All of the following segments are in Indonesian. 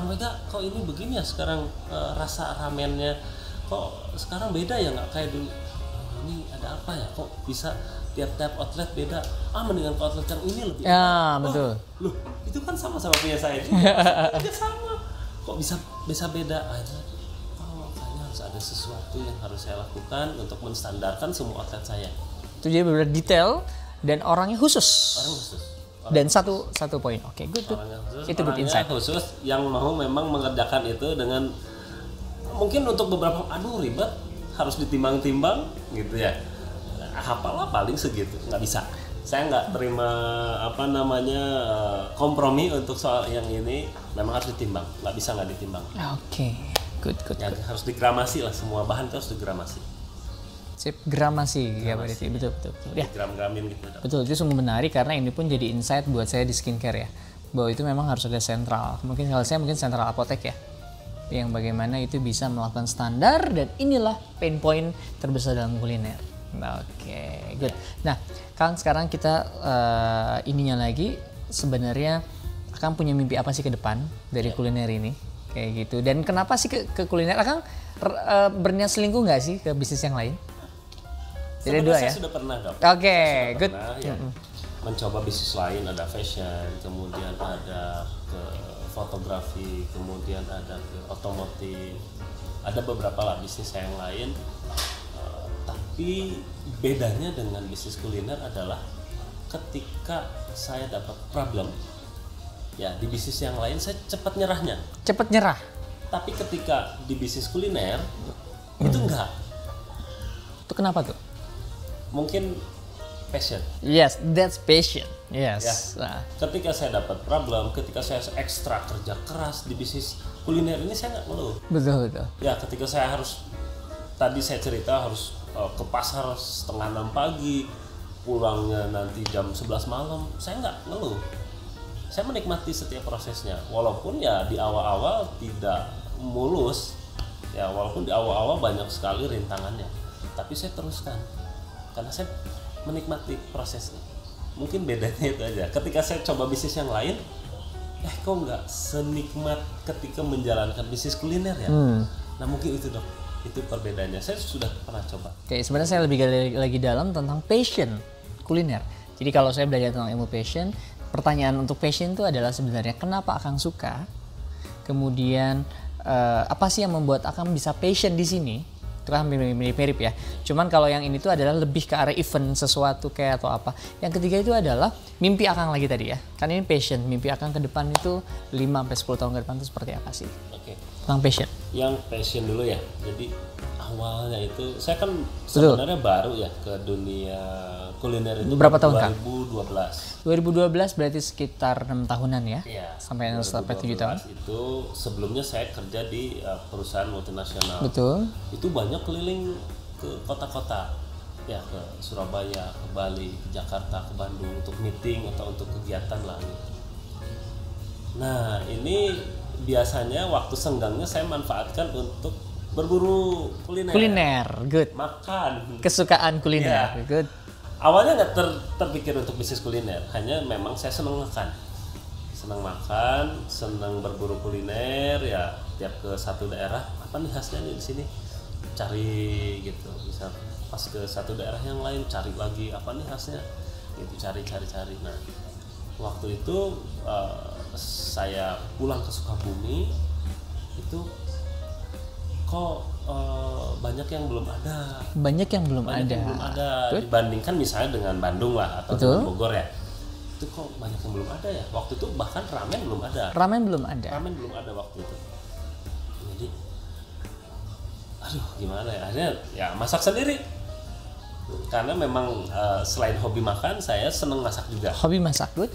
Kang Mega kok ini begini ya sekarang, rasa ramennya kok sekarang beda ya, nggak kayak dulu. Ini ada apa ya, kok bisa tiap-tiap outlet beda, mendingan ke outlet yang ini lebih ya betul. Loh itu kan sama-sama punya saya juga sama, kok bisa beda. Akhirnya kayaknya harus ada sesuatu yang harus saya lakukan untuk menstandarkan semua outlet saya. Itu jadi benar detail dan orangnya khusus. Dan satu poin, oke, good. Itu good insight. Khusus yang mau memang mengerjakan itu dengan mungkin untuk beberapa ribet, harus ditimbang-timbang gitu ya. Hafalah paling segitu, nggak bisa. Saya nggak terima kompromi untuk soal yang ini. Memang harus ditimbang, nggak bisa nggak ditimbang. Oke, good. Ya, harus digramasi lah, semua bahan itu harus digramasi. Sip, gramasi ya berarti, betul. Ya. Gram-gramin gitu. Betul, itu sungguh menarik karena ini pun jadi insight buat saya di skincare ya. Bahwa itu memang harus ada sentral. Mungkin kalau saya sentral apotek ya. Yang bagaimana itu bisa melakukan standar, dan inilah pain point terbesar dalam kuliner. Oke, good. Nah, Kang, sekarang kita ininya lagi, sebenarnya Kang punya mimpi apa sih ke depan dari kuliner ini? Kayak gitu. Dan kenapa sih ke kuliner? Kang berniat selingkuh nggak sih ke bisnis yang lain? Jadi dua ya? Saya sudah pernah, Dok. Oke, good. Ya, mencoba bisnis lain, ada fashion, kemudian ada ke fotografi, kemudian ada ke otomotif, ada beberapa lah bisnis saya yang lain. Tapi bedanya dengan bisnis kuliner adalah ketika saya dapat problem, ya di bisnis yang lain saya cepat nyerahnya. Cepat nyerah. Tapi ketika di bisnis kuliner itu enggak. Itu kenapa tuh? Mungkin passion. Yes, that's passion. Yes. Ya. Ketika saya dapat problem, ketika saya ekstra kerja keras di bisnis kuliner ini, saya nggak ngeluh. Betul. Ya, ketika saya harus, tadi saya cerita harus ke pasar setengah 6 pagi, pulangnya nanti jam 11 malam, saya nggak ngeluh. Saya menikmati setiap prosesnya, walaupun ya di awal-awal tidak mulus, ya walaupun di awal-awal banyak sekali rintangannya, tapi saya teruskan karena saya menikmati prosesnya. Mungkin bedanya itu aja. Ketika saya coba bisnis yang lain, kok nggak senikmat ketika menjalankan bisnis kuliner ya? Nah mungkin itu, Dok, itu perbedaannya. Saya sudah pernah coba. Oke, sebenarnya saya lebih lagi dalam tentang passion kuliner. Jadi kalau saya belajar tentang ilmu passion, pertanyaan untuk passion itu adalah sebenarnya kenapa Akang suka, kemudian apa sih yang membuat Akang bisa passion di sini. Itu kan mirip ya. Cuman kalau yang ini tuh adalah lebih ke arah event sesuatu kayak atau apa. Yang ketiga itu adalah mimpi Akang lagi tadi ya. Kan ini passion, mimpi Akang ke depan itu 5-10 tahun ke depan itu seperti apa sih? Oke. Tentang passion. Yang passion dulu ya. Jadi awalnya itu saya kan sebenarnya baru ya ke dunia kuliner itu. Berapa tahun, Kang? 2012 berarti sekitar 6 tahunan ya? Iya. Sampai 7 tahun. Itu sebelumnya saya kerja di perusahaan multinasional. Betul. Itu banyak keliling ke kota-kota. Ya, ke Surabaya, ke Bali, ke Jakarta, ke Bandung untuk meeting atau untuk kegiatan lah gitu. Nah, ini biasanya waktu senggangnya saya manfaatkan untuk berburu kuliner. Kuliner, good. Makan. Kesukaan kuliner, Ya. good. Awalnya nggak terpikir untuk bisnis kuliner, hanya memang saya senang makan, senang berburu kuliner ya. Tiap ke satu daerah, apa nih khasnya nih di sini, cari gitu. Bisa pas ke satu daerah yang lain, cari lagi apa nih khasnya, gitu cari. Nah, waktu itu saya pulang ke Sukabumi itu kok banyak yang belum ada. Banyak yang belum ada. Good. Dibandingkan misalnya dengan Bandung lah atau Betul. dengan Bogor ya. Itu kok banyak yang belum ada ya. Waktu itu bahkan ramen belum ada. Ramen belum ada waktu itu. Jadi gimana ya? Akhirnya ya masak sendiri. Karena memang selain hobi makan, saya seneng masak juga. Hobi masak, good.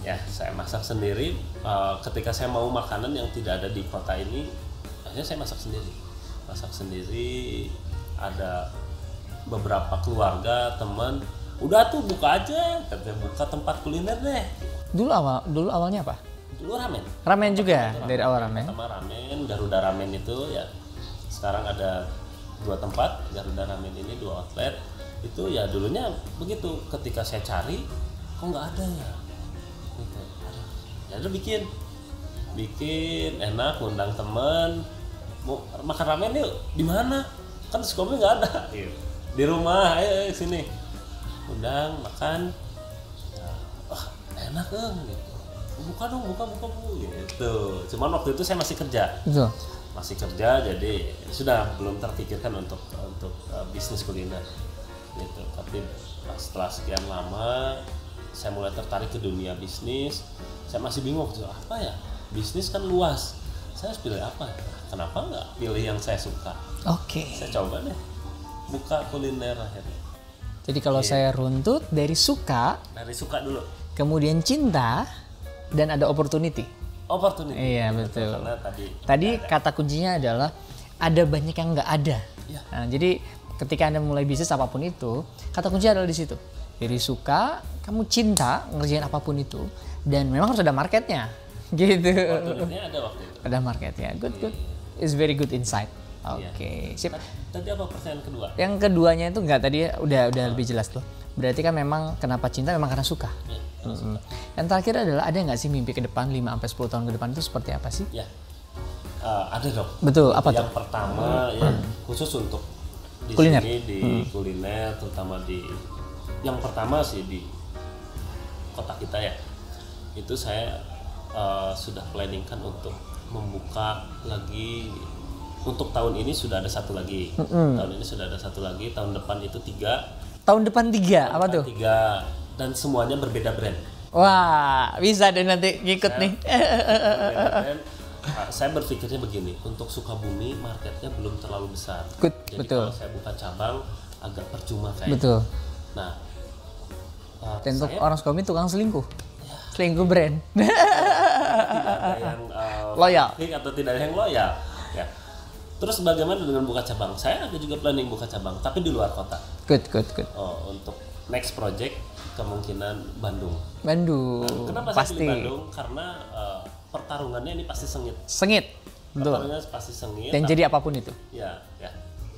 Ya, saya masak sendiri. Ketika saya mau makanan yang tidak ada di kota ini, akhirnya saya masak sendiri. Ada beberapa keluarga, teman, udah tuh buka aja, katanya buka tempat kuliner deh. Dulu awalnya apa? Dulu ramen. Ramen juga, dari awal ramen. Pertama ramen, Garuda Ramen itu ya. Sekarang ada 2 tempat, Garuda Ramen ini 2 outlet. Itu ya dulunya begitu, ketika saya cari kok nggak ada ya. Gitu. Ya udah bikin. bikin enak, ngundang temen, mau makan ramen yuk, di mana? Kan Sukomi nggak ada, gitu. Di rumah, ayo sini, undang makan, ya, wah enak gitu. Buka dong, buka bu, gitu. Cuman waktu itu saya masih kerja, Betul. masih kerja, jadi sudah belum terpikirkan untuk bisnis kuliner, gitu. Tapi setelah sekian lama, saya mulai tertarik ke dunia bisnis. Saya masih bingung, apa ya? Bisnis kan luas. Saya harus pilih apa? Kenapa nggak pilih yang saya suka? Oke. Saya coba deh buka kuliner akhirnya. Jadi kalau saya runtut dari suka, Dari suka dulu. kemudian cinta, dan ada opportunity. Opportunity. Iya betul. Karena Tadi kata kuncinya adalah ada banyak yang nggak ada. Iya. Nah, jadi ketika Anda mulai bisnis apapun itu, kata kuncinya adalah di situ. Dari suka, kamu cinta ngerjain apapun itu, dan memang harus ada marketnya, gitu. opportunity-nya ada waktu itu. Ada marketnya. Good. It's very good insight. Oke, sip. Tadi apa pertanyaan kedua? Yang keduanya itu enggak, tadi udah lebih jelas tuh. Berarti kan memang kenapa cinta memang karena suka. Ya, Yang terakhir adalah ada nggak sih mimpi ke depan 5-10 tahun ke depan itu seperti apa sih? ya. Ada dong. Betul, apa tuh? Yang pertama ya khusus untuk di Kuliner. sini di kuliner, terutama di yang pertama sih di kota kita ya. Itu saya sudah planningkan untuk membuka lagi. Untuk tahun ini sudah ada satu lagi. Tahun ini sudah ada satu lagi. Tahun depan itu 3. Tahun depan 3, apa tuh? 3 dan semuanya berbeda brand. Wah, bisa deh nanti ngikut nih. Berbeda brand. Saya berpikirnya begini, untuk Sukabumi marketnya belum terlalu besar. Good, Jadi betul. kalau saya buka cabang agak percuma kayaknya. Betul. Nah, Dan untuk saya orang Sukabumi tukang selingkuh. Selingkuh brand. tidak ada yang Loyal. fanatik atau tidak ada yang loyal. Ya. Terus bagaimana dengan buka cabang? Saya ada juga planning buka cabang, tapi di luar kota. Good. Untuk next project kemungkinan Bandung. Bandung. Kenapa saya Pasti. pilih Bandung? Karena pertarungannya ini pasti sengit. Sengit. Betul. Pertarungannya pasti sengit. Dan jadi apapun itu. Ya.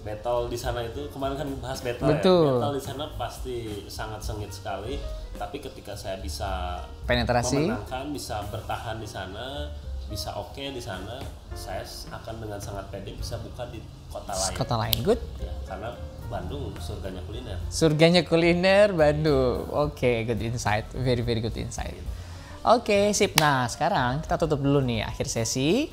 Battle di sana itu kemarin kan bahas battle Betul. ya. Battle di sana pasti sangat sengit sekali. Tapi ketika saya bisa Penetrasi. memenangkan, bisa bertahan di sana, bisa oke di sana, saya akan dengan sangat pede bisa buka di kota lain. Kota lain. Good. Ya, karena Bandung surganya kuliner. Surganya kuliner Bandung. Oke, good insight. Very good insight. Oke, sip. Nah, sekarang kita tutup dulu nih akhir sesi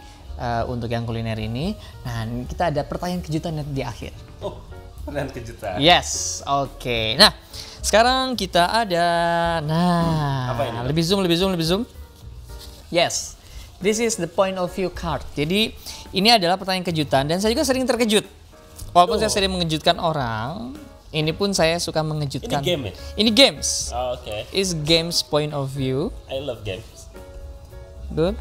untuk yang kuliner ini. Nah, kita ada pertanyaan kejutan di akhir. Oh, pertanyaan kejutan. Yes, oke. Nah, sekarang kita ada, Apa ini? lebih zoom. Yes, this is the point of view card. Jadi ini adalah pertanyaan kejutan dan saya juga sering terkejut. Walaupun saya sering mengejutkan orang, ini pun saya suka mengejutkan. Ini game ya? Ini games. Oh, oke. Is games point of view. I love games. Good.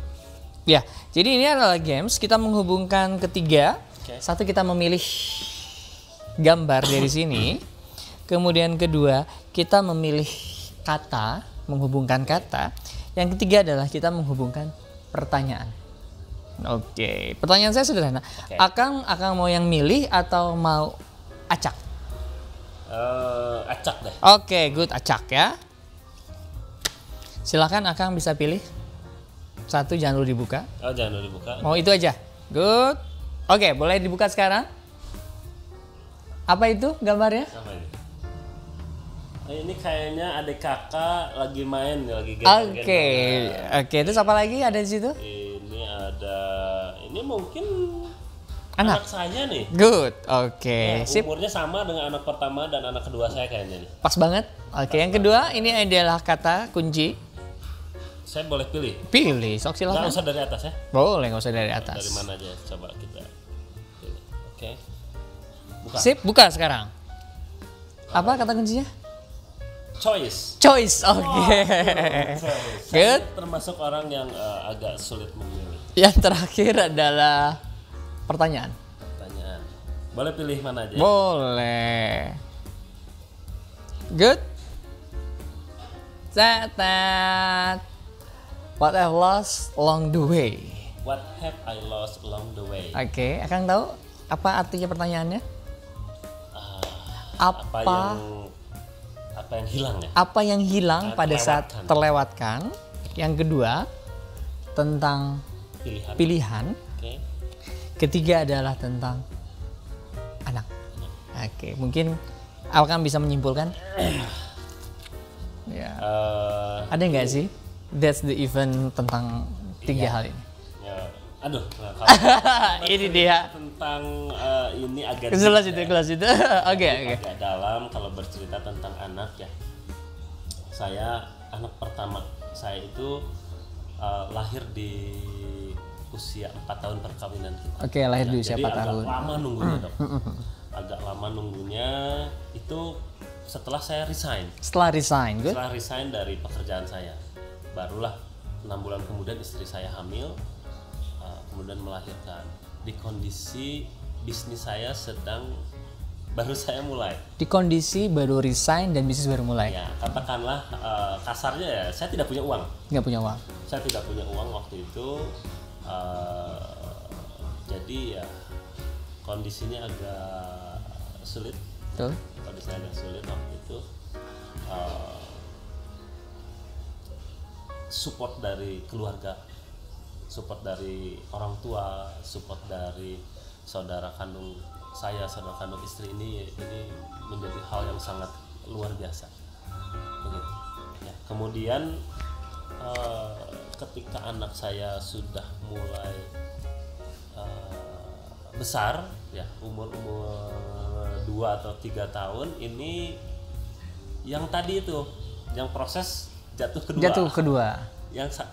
Ya, jadi ini adalah games. Kita menghubungkan ketiga. Oke. Satu, kita memilih gambar dari sini. Kemudian kedua, kita memilih kata, menghubungkan kata. Yang ketiga adalah kita menghubungkan pertanyaan. Oke, pertanyaan saya sederhana. Oke. Akang mau yang milih atau mau acak? Acak deh. Oke, good, acak ya. Silakan Akang bisa pilih. Satu, jangan dulu dibuka. Oh, jangan dulu dibuka. Mau itu aja. Good. Oke, boleh dibuka sekarang. Apa itu gambarnya? Apa ini? Ini kayaknya adik kakak lagi main, lagi Oke. Oke, terus apa lagi ada di situ? Ini ada, ini mungkin Anak. saya nih. Good. Oke, Ya, sip. umurnya sama dengan anak pertama dan anak kedua saya kayaknya nih. Pas banget. Oke, yang kedua ini adalah kata kunci. Saya boleh pilih? Pilih, sok Nggak silakan. usah dari atas ya? Boleh, nggak usah dari atas. Dari mana aja? Coba kita pilih. Oke. Buka. Sip, buka sekarang. Apa kata kuncinya? Choice. Choice. Oke. Good. Saya termasuk orang yang agak sulit memilih. Yang terakhir adalah pertanyaan. Pertanyaan. Boleh pilih mana aja? Boleh. Good. That. What I lost along the way. What have I lost along the way? Oke, Akang tahu apa artinya pertanyaannya? Apa yang hilang ya? Apa yang hilang pada saat Terlewatkan. terlewatkan? Yang kedua, tentang pilihan. Oke. Ketiga adalah tentang anak. Oke, mungkin Alkam bisa menyimpulkan? Ya. Ada nggak sih? That's the event tentang tiga hal ini. Ya, aduh, kalau ini dia. Tentang ini agak kelas itu. Oke. Agak dalam kalau bercerita tentang anak ya. Saya anak pertama saya itu lahir di usia 4 tahun perkawinan kita. Oke, lahir di usia 4 tahun. Agak lama nunggunya dok. Agak lama nunggunya itu setelah saya resign. Setelah resign Dari pekerjaan saya, barulah 6 bulan kemudian istri saya hamil, kemudian melahirkan. Di kondisi bisnis saya baru saya mulai. Di kondisi baru resign dan bisnis baru mulai. Ya, katakanlah kasarnya ya, saya tidak punya uang. Nggak punya uang. Saya tidak punya uang waktu itu, jadi ya kondisinya agak sulit. Betul. Kondisinya agak sulit waktu itu. Support dari keluarga, support dari orang tua, support dari saudara kandung saya, saudara kandung istri ini menjadi hal yang sangat luar biasa. Begitu. Ya, kemudian ketika anak saya sudah mulai besar, ya umur 2 atau 3 tahun, ini yang tadi itu, yang proses jatuh kedua.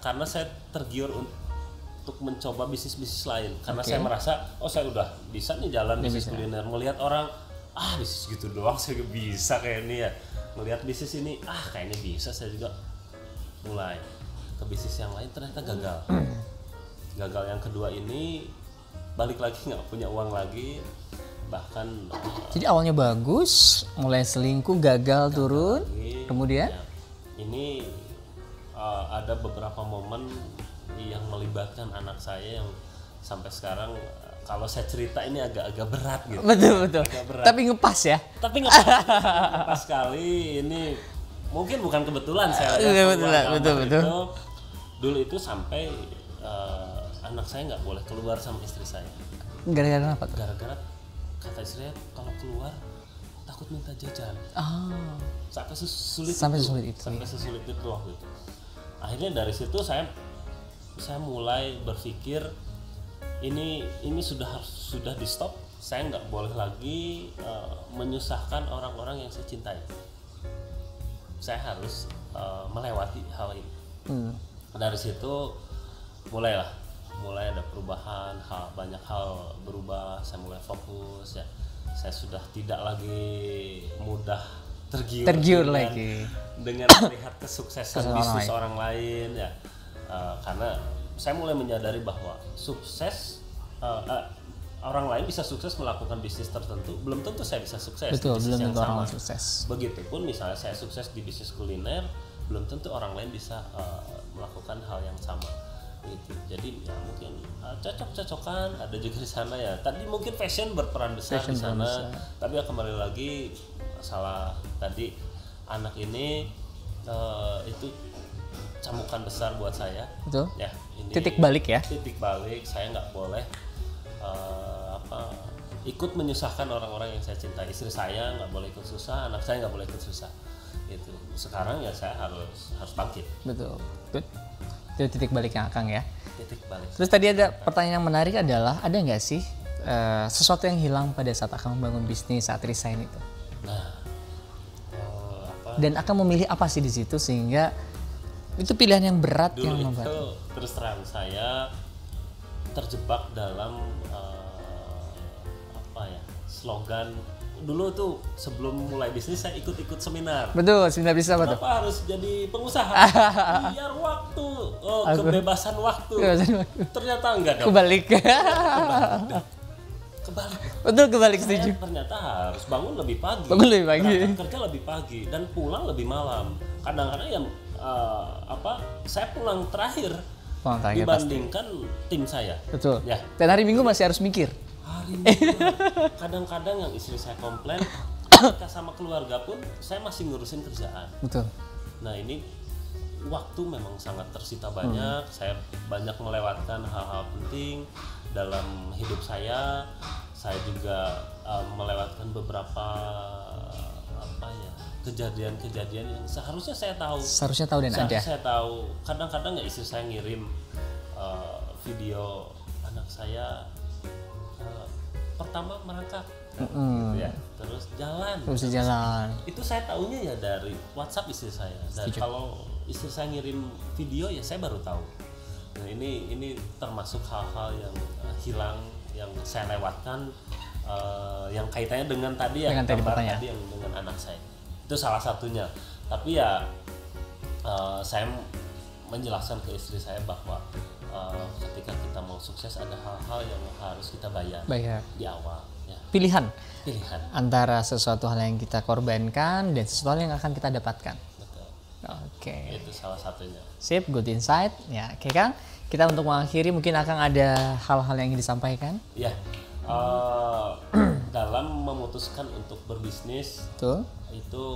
Karena saya tergiur untuk mencoba bisnis lain, karena saya merasa saya udah bisa nih jalan bisnis kuliner. Melihat orang bisnis gitu doang saya bisa kayak ini ya, melihat bisnis ini kayaknya bisa, saya juga mulai ke bisnis yang lain, ternyata gagal yang kedua ini, balik lagi nggak punya uang lagi, bahkan jadi awalnya bagus, mulai selingkuh, gagal turun lagi. Kemudian ya, ini ada beberapa momen yang melibatkan anak saya yang sampai sekarang kalau saya cerita ini agak-agak berat gitu. Betul. Berat. Tapi ngepas ya. Ngepas sekali. Ini mungkin bukan kebetulan saya. Betul. Dulu itu sampai anak saya nggak boleh keluar sama istri saya. Gara-gara apa? Gara-gara kata istri saya kalau keluar takut minta jajan. Sampai sesulit itu waktu itu. Akhirnya dari situ saya mulai berpikir ini sudah di stop. Saya nggak boleh lagi menyusahkan orang-orang yang saya cintai. Saya harus melewati hal ini. Dari situ mulai ada perubahan, banyak hal berubah. Saya mulai fokus ya. Saya sudah tidak lagi mudah tergiur lagi dengan melihat kesuksesan bisnis orang lain ya. Karena saya mulai menyadari bahwa sukses orang lain bisa sukses melakukan bisnis tertentu, belum tentu saya bisa sukses. Betul, di bisnis belum yang tentu sama. orang sukses. Begitupun misalnya saya sukses di bisnis kuliner, belum tentu orang lain bisa melakukan hal yang sama. Gitu. Jadi ya mungkin cocok-cocokan ada juga di sana ya. Tadi mungkin fashion berperan besar di sana, tapi ya kembali lagi masalah tadi anak ini itu camukan besar buat saya. Betul. Ya, ini titik balik ya. Titik balik, saya nggak boleh ikut menyusahkan orang-orang yang saya cintai. Istri saya nggak boleh ikut susah, anak saya nggak boleh ikut susah. Gitu. Sekarang ya saya harus bangkit. Betul. Itu titik balik yang Akang ya. Titik balik. Terus tadi ada pertanyaan yang menarik adalah, ada nggak sih sesuatu yang hilang pada saat Akang membangun bisnis saat resign itu? Nah, dan Akang memilih apa sih di situ sehingga itu pilihan yang berat dulu yang membuat itu terus terang saya terjebak dalam slogan. Dulu tuh sebelum mulai bisnis saya ikut seminar. Betul, seminar bisnis apa tuh? Kenapa harus jadi pengusaha? Biar waktu, kebebasan waktu. Ternyata enggak dong. Kebalik. Betul, kebalik, setuju. Ternyata harus bangun lebih pagi. Kerja lebih pagi dan pulang lebih malam. Kadang-kadang yang saya pulang terakhir dibandingkan pasti. Tim saya. Betul. Ya. Dan hari Minggu masih harus mikir. Kadang-kadang yang istri saya komplain, ketika sama keluarga pun saya masih ngurusin kerjaan. Betul. Nah ini waktu memang sangat tersita banyak. Saya banyak melewatkan hal-hal penting dalam hidup saya. Saya juga melewatkan beberapa kejadian-kejadian yang seharusnya saya tahu. Saya tahu. Kadang-kadang istri saya ngirim video anak saya pertama merangkak, gitu ya. Terus jalan. Itu saya tahunya ya dari WhatsApp istri saya. Dan kalau istri saya ngirim video ya saya baru tahu. Nah, ini termasuk hal-hal yang hilang, yang saya lewatkan, yang kaitannya dengan tadi yang dengan anak saya. Itu salah satunya. Tapi ya saya menjelaskan ke istri saya bahwa ketika kita mau sukses ada hal-hal yang harus kita bayar. Di awal ya. Pilihan antara sesuatu hal yang kita korbankan dan sesuatu hal yang akan kita dapatkan. Betul. Oke. Itu salah satunya. Sip, good insight. Ya, oke Kang. Kita untuk mengakhiri mungkin akan ada hal-hal yang ingin disampaikan. Ya. Dalam memutuskan untuk berbisnis, itu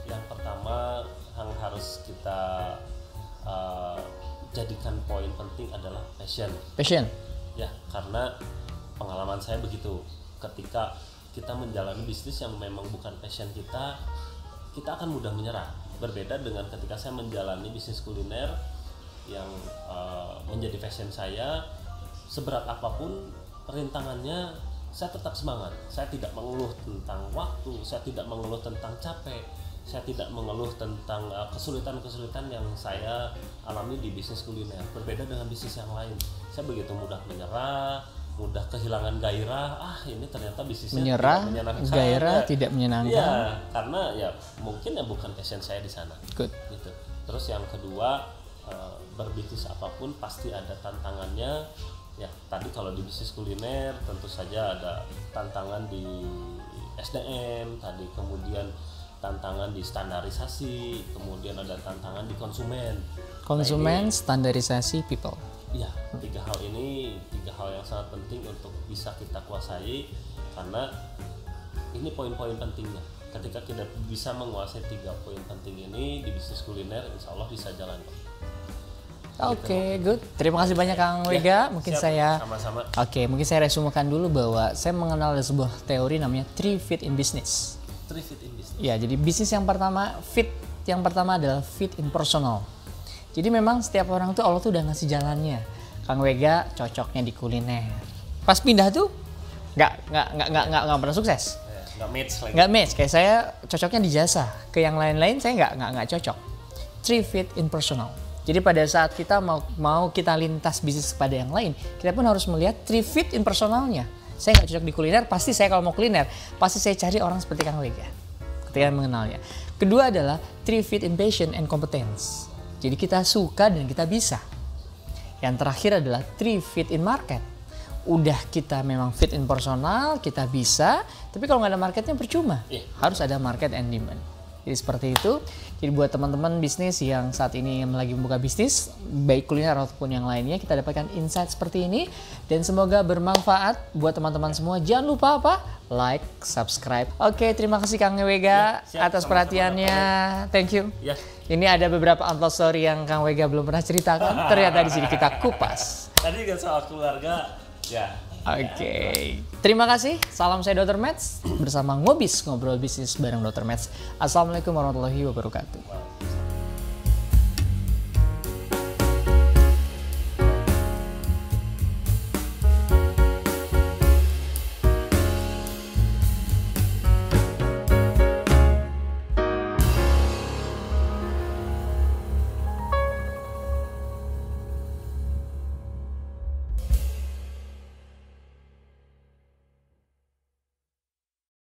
yang pertama yang harus kita jadikan poin penting adalah passion. Ya, karena pengalaman saya begitu. Ketika kita menjalani bisnis yang memang bukan passion kita akan mudah menyerah. Berbeda dengan ketika saya menjalani bisnis kuliner yang menjadi passion saya, seberat apapun rintangannya, saya tetap semangat. Saya tidak mengeluh tentang waktu, saya tidak mengeluh tentang capek, saya tidak mengeluh tentang kesulitan-kesulitan yang saya alami di bisnis kuliner. Berbeda dengan bisnis yang lain, saya begitu mudah menyerah, mudah kehilangan gairah. Ini ternyata bisnisnya tidak menyenangkan. Ya, karena ya mungkin ya bukan passion saya di sana. Good. Gitu. Terus yang kedua, berbisnis apapun pasti ada tantangannya. Ya, tadi kalau di bisnis kuliner tentu saja ada tantangan di SDM, tadi kemudian tantangan di standarisasi, kemudian ada tantangan di konsumen, standarisasi, people. Iya, tiga hal yang sangat penting untuk bisa kita kuasai, karena ini poin-poin pentingnya. Ketika kita bisa menguasai 3 poin penting ini di bisnis kuliner, insya Allah bisa jalan. Oke, good. Terima kasih banyak Kang Wega. Mungkin sama-sama. Mungkin saya resumekan dulu bahwa saya mengenal ada sebuah teori namanya 3 fit in business. Ya, jadi bisnis yang pertama adalah fit in personal. Jadi memang setiap orang tuh Allah tuh udah ngasih jalannya. Kang Wega cocoknya di kuliner. Pas pindah tuh nggak pernah sukses. Nggak match. Kayak saya cocoknya di jasa. Ke yang lain-lain saya nggak cocok. 3 fit in personal. Jadi pada saat kita mau kita lintas bisnis kepada yang lain, kita pun harus melihat 3 fit in personalnya. Saya nggak cocok di kuliner, pasti saya kalau mau kuliner, pasti saya cari orang seperti Kang Wega ketika mengenalnya. Kedua adalah 3 fit in passion and competence. Jadi kita suka dan kita bisa. Yang terakhir adalah 3 fit in market. Udah kita memang fit in personal, kita bisa, tapi kalau nggak ada marketnya percuma. Harus ada market and demand. Jadi seperti itu. Jadi buat teman-teman bisnis yang saat ini lagi membuka bisnis, baik kuliner ataupun yang lainnya, kita dapatkan insight seperti ini. Dan semoga bermanfaat buat teman-teman semua. Jangan lupa like, subscribe. Oke, terima kasih Kang Wega atas perhatiannya. Thank you. Ini ada beberapa untold story yang Kang Wega belum pernah ceritakan. Ternyata di sini kita kupas. Tadi kan soal keluarga, ya. Oke. Terima kasih. Salam, saya Dr. Mets bersama Ngobis, ngobrol bisnis bareng Dr. Mets. Assalamualaikum warahmatullahi wabarakatuh.